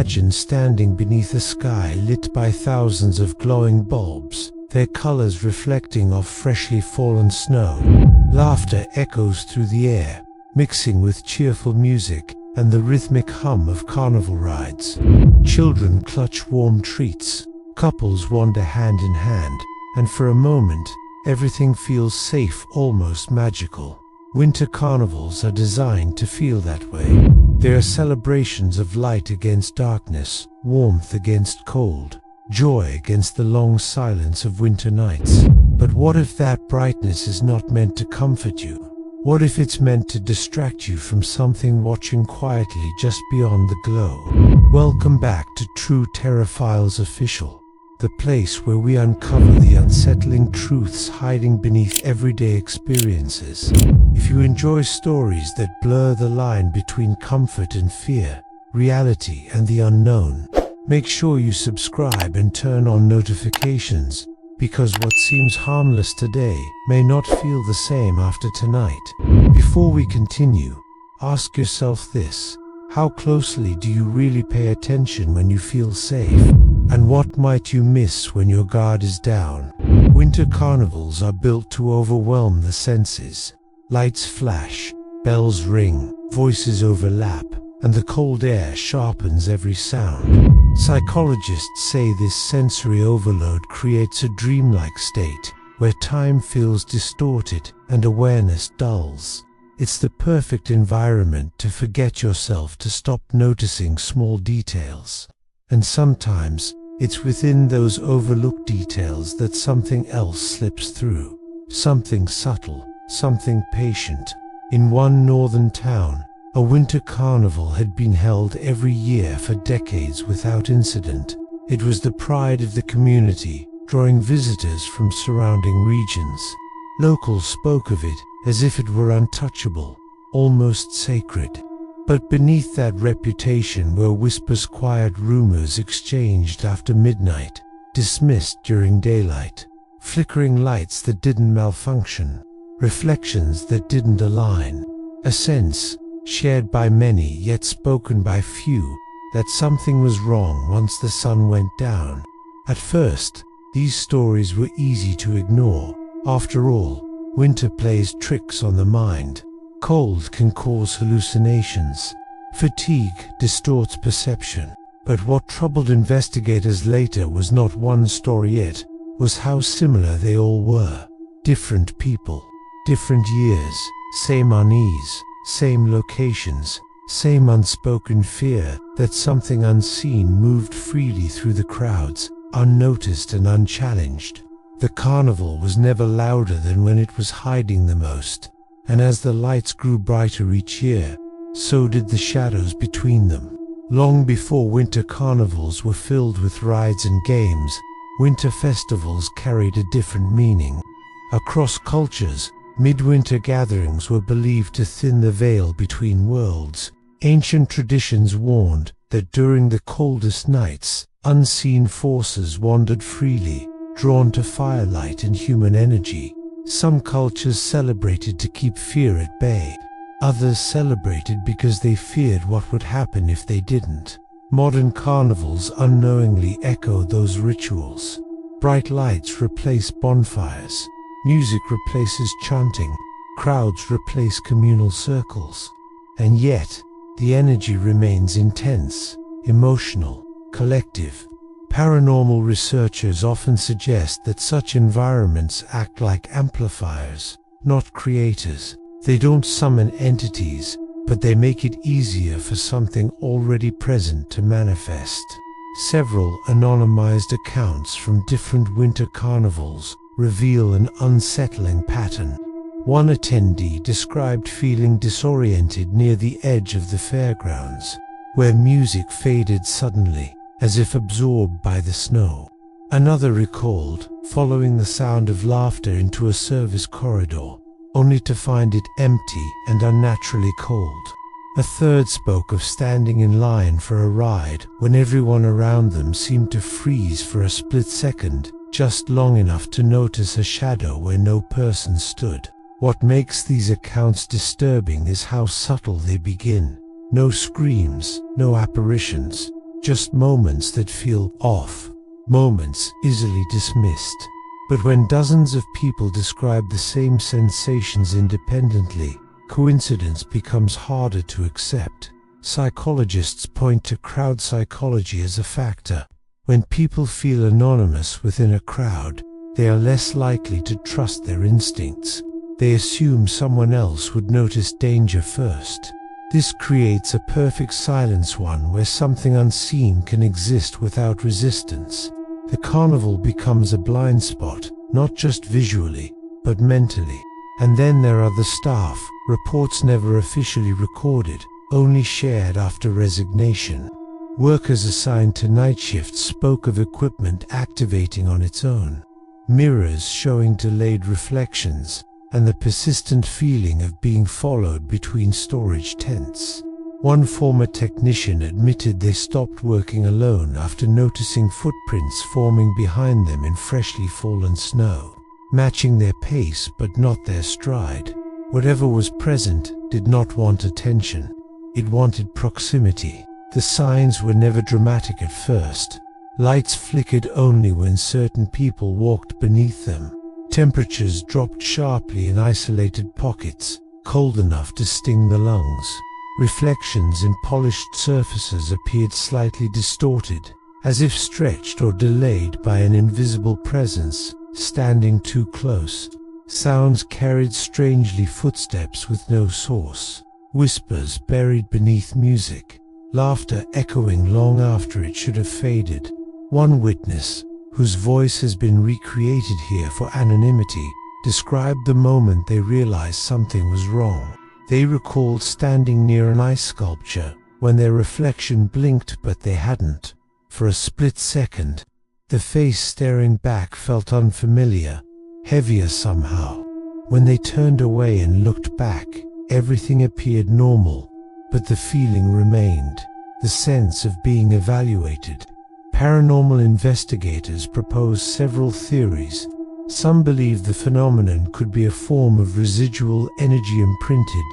Imagine standing beneath a sky lit by thousands of glowing bulbs, their colors reflecting off freshly fallen snow. Laughter echoes through the air, mixing with cheerful music and the rhythmic hum of carnival rides. Children clutch warm treats, couples wander hand in hand, and for a moment, everything feels safe, almost magical. Winter carnivals are designed to feel that way. They are celebrations of light against darkness, warmth against cold, joy against the long silence of winter nights. But what if that brightness is not meant to comfort you? What if it's meant to distract you from something watching quietly just beyond the glow? Welcome back to True Terror Files Official, the place where we uncover the unsettling truths hiding beneath everyday experiences. If you enjoy stories that blur the line between comfort and fear, reality and the unknown, make sure you subscribe and turn on notifications, because what seems harmless today may not feel the same after tonight. Before we continue, ask yourself this: how closely do you really pay attention when you feel safe? And what might you miss when your guard is down? Winter carnivals are built to overwhelm the senses. Lights flash, bells ring, voices overlap, and the cold air sharpens every sound. Psychologists say this sensory overload creates a dreamlike state, where time feels distorted and awareness dulls. It's the perfect environment to forget yourself, to stop noticing small details. And sometimes, it's within those overlooked details that something else slips through. Something subtle, something patient. In one northern town, a winter carnival had been held every year for decades without incident. It was the pride of the community, drawing visitors from surrounding regions. Locals spoke of it as if it were untouchable, almost sacred. But beneath that reputation were whispers, quiet rumors exchanged after midnight, dismissed during daylight, flickering lights that didn't malfunction, reflections that didn't align, a sense, shared by many yet spoken by few, that something was wrong once the sun went down. At first, these stories were easy to ignore. After all, winter plays tricks on the mind. Cold can cause hallucinations. Fatigue distorts perception. But what troubled investigators later was not one story, it was how similar they all were. Different people, different years, same unease, same locations, same unspoken fear that something unseen moved freely through the crowds, unnoticed and unchallenged. The carnival was never louder than when it was hiding the most. And as the lights grew brighter each year, so did the shadows between them. Long before winter carnivals were filled with rides and games, winter festivals carried a different meaning. Across cultures, midwinter gatherings were believed to thin the veil between worlds. Ancient traditions warned that during the coldest nights, unseen forces wandered freely, drawn to firelight and human energy. Some cultures celebrated to keep fear at bay. Others celebrated because they feared what would happen if they didn't. Modern carnivals unknowingly echo those rituals. Bright lights replace bonfires. Music replaces chanting. Crowds replace communal circles. And yet, the energy remains intense, emotional, collective. Paranormal researchers often suggest that such environments act like amplifiers, not creators. They don't summon entities, but they make it easier for something already present to manifest. Several anonymized accounts from different winter carnivals reveal an unsettling pattern. One attendee described feeling disoriented near the edge of the fairgrounds, where music faded suddenly, as if absorbed by the snow. Another recalled following the sound of laughter into a service corridor, only to find it empty and unnaturally cold. A third spoke of standing in line for a ride when everyone around them seemed to freeze for a split second, just long enough to notice a shadow where no person stood. What makes these accounts disturbing is how subtle they begin. No screams, no apparitions, just moments that feel off, moments easily dismissed. But when dozens of people describe the same sensations independently, coincidence becomes harder to accept. Psychologists point to crowd psychology as a factor. When people feel anonymous within a crowd, they are less likely to trust their instincts. They assume someone else would notice danger first. This creates a perfect silence, one where something unseen can exist without resistance. The carnival becomes a blind spot, not just visually, but mentally. And then there are the staff, reports never officially recorded, only shared after resignation. Workers assigned to night shifts spoke of equipment activating on its own, mirrors showing delayed reflections, and the persistent feeling of being followed between storage tents. One former technician admitted they stopped working alone after noticing footprints forming behind them in freshly fallen snow, matching their pace but not their stride. Whatever was present did not want attention. It wanted proximity. The signs were never dramatic at first. Lights flickered only when certain people walked beneath them. Temperatures dropped sharply in isolated pockets, cold enough to sting the lungs. Reflections in polished surfaces appeared slightly distorted, as if stretched or delayed by an invisible presence, standing too close. Sounds carried strangely, footsteps with no source, whispers buried beneath music, laughter echoing long after it should have faded. One witness, whose voice has been recreated here for anonymity, described the moment they realized something was wrong. They recalled standing near an ice sculpture when their reflection blinked but they hadn't. For a split second, the face staring back felt unfamiliar, heavier somehow. When they turned away and looked back, everything appeared normal, but the feeling remained, the sense of being evaluated. Paranormal investigators proposed several theories. Some believe the phenomenon could be a form of residual energy imprinted,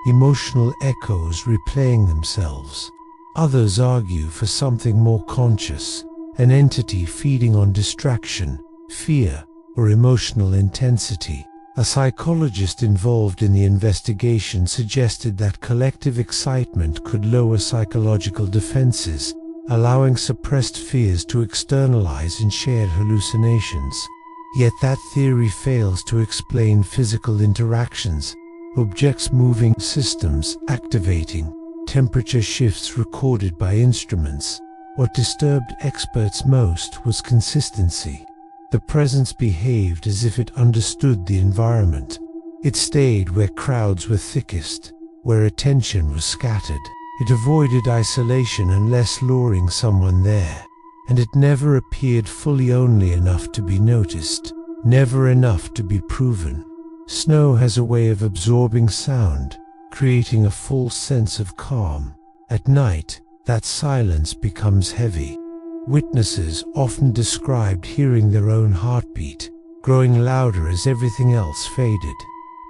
emotional echoes replaying themselves. Others argue for something more conscious, an entity feeding on distraction, fear, or emotional intensity. A psychologist involved in the investigation suggested that collective excitement could lower psychological defenses, allowing suppressed fears to externalize in shared hallucinations. Yet that theory fails to explain physical interactions, objects moving, systems activating, temperature shifts recorded by instruments. What disturbed experts most was consistency. The presence behaved as if it understood the environment. It stayed where crowds were thickest, where attention was scattered. It avoided isolation unless luring someone there. And it never appeared fully, only enough to be noticed, never enough to be proven. Snow has a way of absorbing sound, creating a false sense of calm. At night, that silence becomes heavy. Witnesses often described hearing their own heartbeat, growing louder as everything else faded.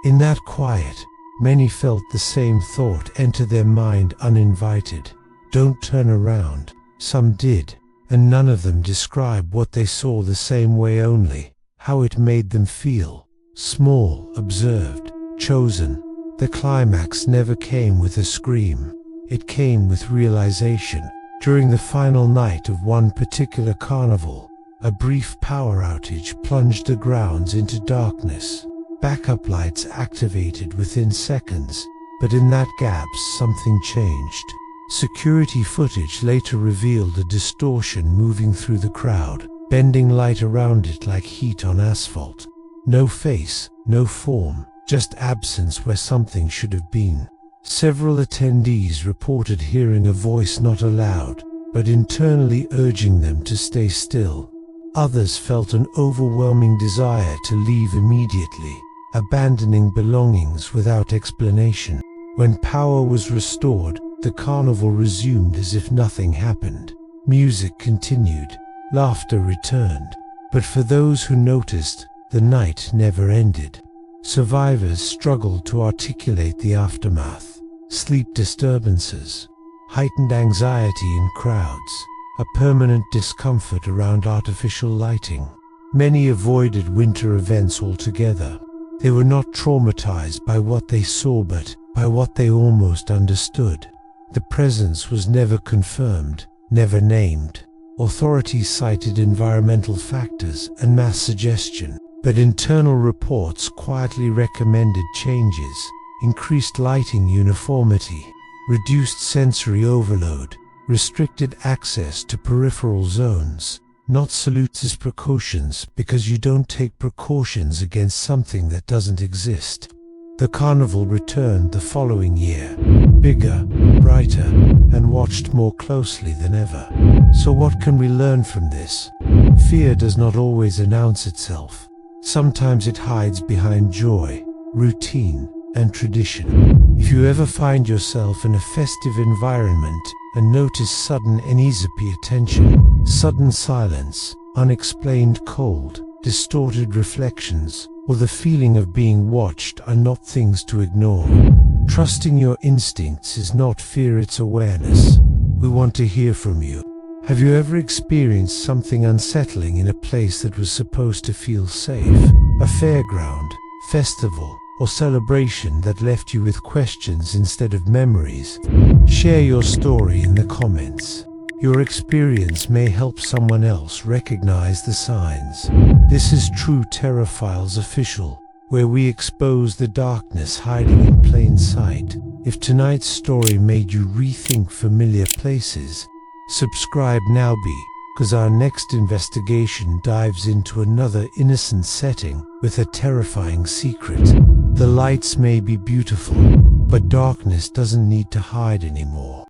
In that quiet, many felt the same thought enter their mind uninvited. Don't turn around. Some did, and none of them describe what they saw the same way, only how it made them feel. Small, observed, chosen. The climax never came with a scream. It came with realization. During the final night of one particular carnival, a brief power outage plunged the grounds into darkness. Backup lights activated within seconds, but in that gap something changed. Security footage later revealed a distortion moving through the crowd, bending light around it like heat on asphalt. No face, no form, just absence where something should have been. Several attendees reported hearing a voice not aloud, but internally urging them to stay still. Others felt an overwhelming desire to leave immediately, abandoning belongings without explanation. When power was restored, the carnival resumed as if nothing happened. Music continued, laughter returned, but for those who noticed, the night never ended. Survivors struggled to articulate the aftermath. Sleep disturbances, heightened anxiety in crowds, a permanent discomfort around artificial lighting. Many avoided winter events altogether. They were not traumatized by what they saw, but by what they almost understood. The presence was never confirmed, never named. Authorities cited environmental factors and mass suggestion, but internal reports quietly recommended changes: increased lighting uniformity, reduced sensory overload, restricted access to peripheral zones. Not salutes as precautions, because you don't take precautions against something that doesn't exist. The carnival returned the following year, bigger, brighter, and watched more closely than ever. So what can we learn from this? Fear does not always announce itself. Sometimes it hides behind joy, routine, and tradition. If you ever find yourself in a festive environment and notice sudden uneasy attention, sudden silence, unexplained cold, distorted reflections, or the feeling of being watched, are not things to ignore. Trusting your instincts is not fear, it's awareness. We want to hear from you. Have you ever experienced something unsettling in a place that was supposed to feel safe? A fairground, festival, or celebration that left you with questions instead of memories? Share your story in the comments. Your experience may help someone else recognize the signs. This is True Terror Files Official, where we expose the darkness hiding in plain sight. If tonight's story made you rethink familiar places, subscribe now, because our next investigation dives into another innocent setting with a terrifying secret. The lights may be beautiful, but darkness doesn't need to hide anymore.